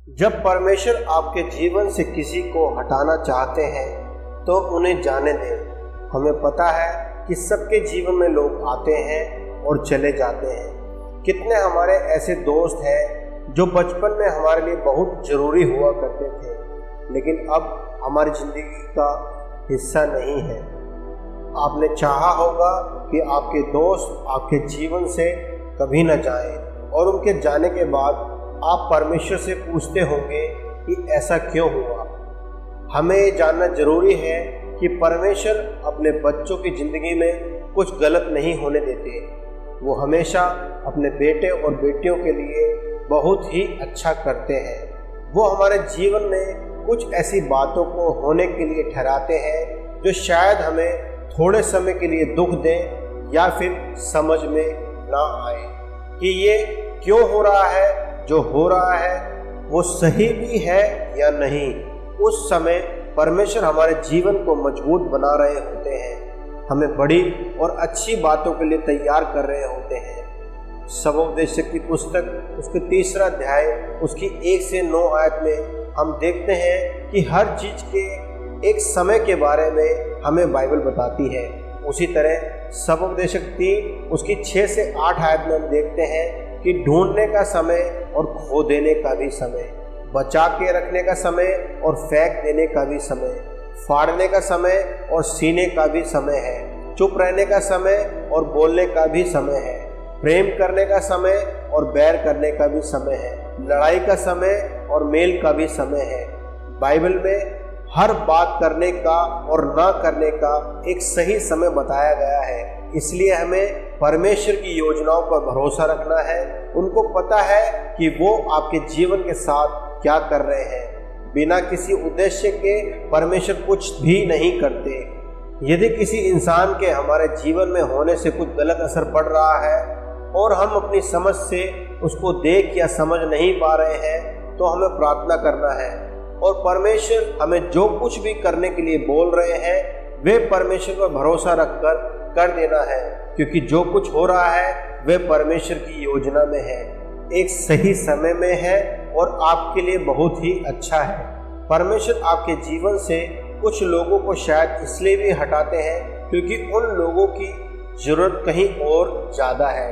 जब परमेश्वर आपके जीवन से किसी को हटाना चाहते हैं तो उन्हें जाने दें। हमें पता है कि सबके जीवन में लोग आते हैं और चले जाते हैं। कितने हमारे ऐसे दोस्त हैं जो बचपन में हमारे लिए बहुत ज़रूरी हुआ करते थे, लेकिन अब हमारी ज़िंदगी का हिस्सा नहीं है। आपने चाहा होगा कि आपके दोस्त आपके जीवन से कभी न जाएं, और उनके जाने के बाद आप परमेश्वर से पूछते होंगे कि ऐसा क्यों हुआ। हमें ये जानना जरूरी है कि परमेश्वर अपने बच्चों की ज़िंदगी में कुछ गलत नहीं होने देते। वो हमेशा अपने बेटे और बेटियों के लिए बहुत ही अच्छा करते हैं। वो हमारे जीवन में कुछ ऐसी बातों को होने के लिए ठहराते हैं जो शायद हमें थोड़े समय के लिए दुख दें या फिर समझ में ना आए कि ये क्यों हो रहा है। जो हो रहा है वो सही भी है या नहीं। उस समय परमेश्वर हमारे जीवन को मजबूत बना रहे होते हैं, हमें बड़ी और अच्छी बातों के लिए तैयार कर रहे होते हैं। सबोपदेशक की पुस्तक उसके 3 अध्याय उसकी 1 से 9 आयत में हम देखते हैं कि हर चीज़ के एक समय के बारे में हमें बाइबल बताती है। उसी तरह सबोपदेशक 3 उसकी 6 से 8 आयत में हम देखते हैं कि ढूंढने का समय और खो देने का भी समय, बचा के रखने का समय और फेंक देने का भी समय, फाड़ने का समय और सीने का भी समय है, चुप रहने का समय और बोलने का भी समय है, प्रेम करने का समय और बैर करने का भी समय है, लड़ाई का समय और मेल का भी समय है। बाइबल में हर बात करने का और ना करने का एक सही समय बताया गया है। इसलिए हमें परमेश्वर की योजनाओं पर भरोसा रखना है। उनको पता है कि वो आपके जीवन के साथ क्या कर रहे हैं। बिना किसी उद्देश्य के परमेश्वर कुछ भी नहीं करते। यदि किसी इंसान के हमारे जीवन में होने से कुछ गलत असर पड़ रहा है और हम अपनी समझ से उसको देख या समझ नहीं पा रहे हैं, तो हमें प्रार्थना करना है और परमेश्वर हमें जो कुछ भी करने के लिए बोल रहे हैं वे परमेश्वर पर भरोसा रखकर कर देना है, क्योंकि जो कुछ हो रहा है वह परमेश्वर की योजना में है, एक सही समय में है और आपके लिए बहुत ही अच्छा है। परमेश्वर आपके जीवन से कुछ लोगों को शायद इसलिए भी हटाते हैं क्योंकि उन लोगों की जरूरत कहीं और ज़्यादा है।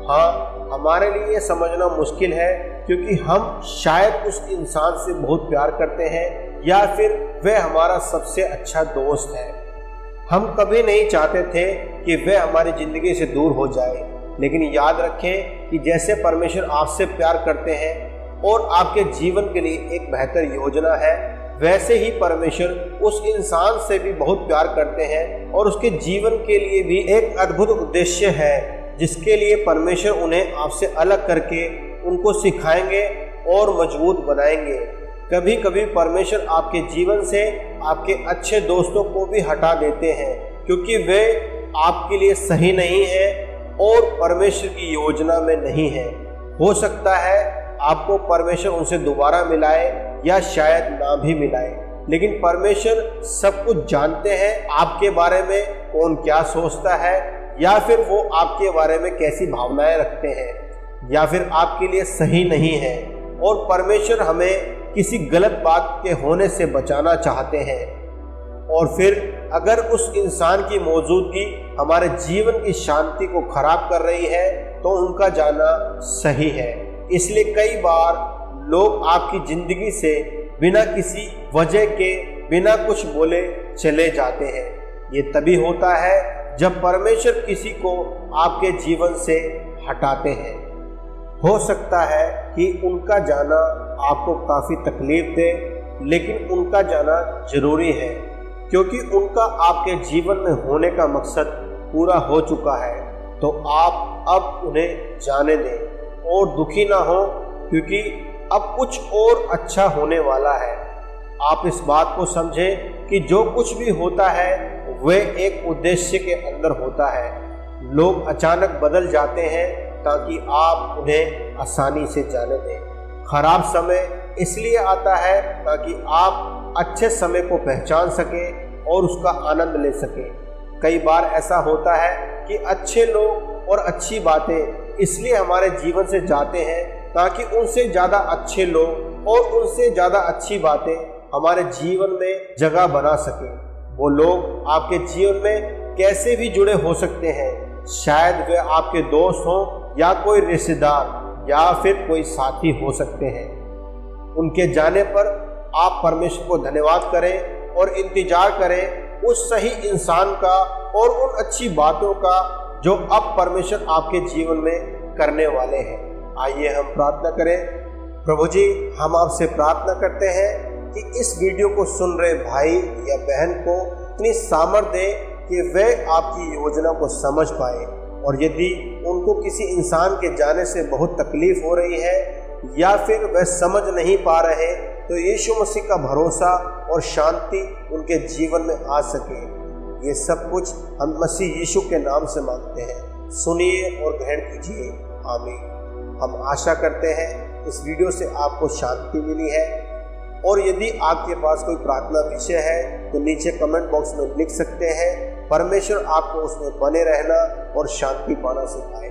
हाँ, हमारे लिए ये समझना मुश्किल है क्योंकि हम शायद उस इंसान से बहुत प्यार करते हैं या फिर वह हमारा सबसे अच्छा दोस्त है। हम कभी नहीं चाहते थे कि वह हमारी ज़िंदगी से दूर हो जाए, लेकिन याद रखें कि जैसे परमेश्वर आपसे प्यार करते हैं और आपके जीवन के लिए एक बेहतर योजना है, वैसे ही परमेश्वर उस इंसान से भी बहुत प्यार करते हैं और उसके जीवन के लिए भी एक अद्भुत उद्देश्य है, जिसके लिए परमेश्वर उन्हें आपसे अलग करके उनको सिखाएंगे और मजबूत बनाएंगे। कभी कभी परमेश्वर आपके जीवन से आपके अच्छे दोस्तों को भी हटा देते हैं क्योंकि वे आपके लिए सही नहीं है और परमेश्वर की योजना में नहीं है। हो सकता है आपको परमेश्वर उनसे दोबारा मिलाए या शायद ना भी मिलाए, लेकिन परमेश्वर सब कुछ जानते हैं आपके बारे में, कौन क्या सोचता है या फिर वो आपके बारे में कैसी भावनाएं रखते हैं या फिर आपके लिए सही नहीं है। और परमेश्वर हमें किसी गलत बात के होने से बचाना चाहते हैं, और फिर अगर उस इंसान की मौजूदगी हमारे जीवन की शांति को खराब कर रही है तो उनका जाना सही है। इसलिए कई बार लोग आपकी ज़िंदगी से बिना किसी वजह के, बिना कुछ बोले चले जाते हैं। ये तभी होता है जब परमेश्वर किसी को आपके जीवन से हटाते हैं। हो सकता है कि उनका जाना आपको काफ़ी तकलीफ दे, लेकिन उनका जाना ज़रूरी है क्योंकि उनका आपके जीवन में होने का मकसद पूरा हो चुका है। तो आप अब उन्हें जाने दें और दुखी ना हो, क्योंकि अब कुछ और अच्छा होने वाला है। आप इस बात को समझें कि जो कुछ भी होता है वह एक उद्देश्य के अंदर होता है। लोग अचानक बदल जाते हैं ताकि आप उन्हें आसानी से जाने दें। खराब समय इसलिए आता है ताकि आप अच्छे समय को पहचान सकें और उसका आनंद ले सकें। कई बार ऐसा होता है कि अच्छे लोग और अच्छी बातें इसलिए हमारे जीवन से जाते हैं ताकि उनसे ज़्यादा अच्छे लोग और उनसे ज़्यादा अच्छी बातें हमारे जीवन में जगह बना सकें। वो लोग आपके जीवन में कैसे भी जुड़े हो सकते हैं, शायद वे आपके दोस्त हों या कोई रिश्तेदार या फिर कोई साथी हो सकते हैं। उनके जाने पर आप परमेश्वर को धन्यवाद करें और इंतजार करें उस सही इंसान का और उन अच्छी बातों का जो अब परमेश्वर आपके जीवन में करने वाले हैं। आइए हम प्रार्थना करें। प्रभु जी, हम आपसे प्रार्थना करते हैं कि इस वीडियो को सुन रहे भाई या बहन को इतनी सामर्थ्य दें कि वे आपकी योजना को समझ पाए, और यदि उनको किसी इंसान के जाने से बहुत तकलीफ हो रही है या फिर वह समझ नहीं पा रहे, तो यीशु मसीह का भरोसा और शांति उनके जीवन में आ सके। ये सब कुछ हम मसीह यीशु के नाम से मांगते हैं। सुनिए और ग्रहण कीजिए। आमीन। हम आशा करते हैं इस वीडियो से आपको शांति मिली है, और यदि आपके पास कोई प्रार्थना विषय है तो नीचे कमेंट बॉक्स में लिख सकते हैं। परमेश्वर आपको उसमें बने रहना और शांति पाना सिखाए।